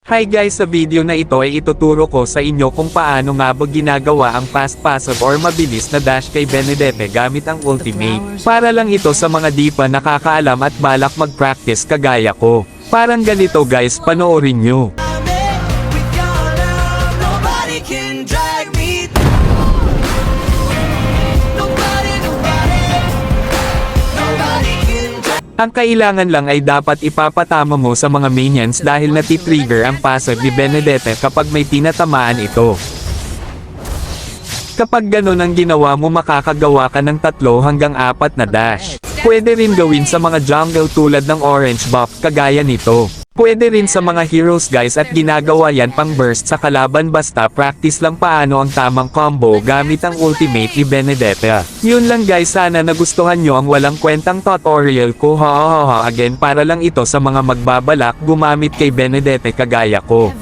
Hi guys, sa video na ito ay ituturo ko sa inyo kung paano nga ba ginagawa ang fast passive or mabilis na dash kay Benedete gamit ang ultimate. Para lang ito sa mga di pa nakakaalam at balak mag-practice kagaya ko. Parang ganito guys, panoorin nyo. Ang kailangan lang ay dapat ipapatama mo sa mga minions dahil natitrigger ang passive ni Benedete kapag may tinatamaan ito. Kapag ganun ang ginawa mo, makakagawa ka ng 3 hanggang 4 na dash. Pwede rin gawin sa mga jungle tulad ng orange buff kagaya nito. Pwede rin sa mga heroes guys at ginagawa yan pang burst sa kalaban, basta practice lang paano ang tamang combo gamit ang ultimate ni Benedete. Yun lang guys, sana nagustuhan nyo ang walang kwentang tutorial ko. Again, para lang ito sa mga magbabalak gumamit kay Benedete kagaya ko.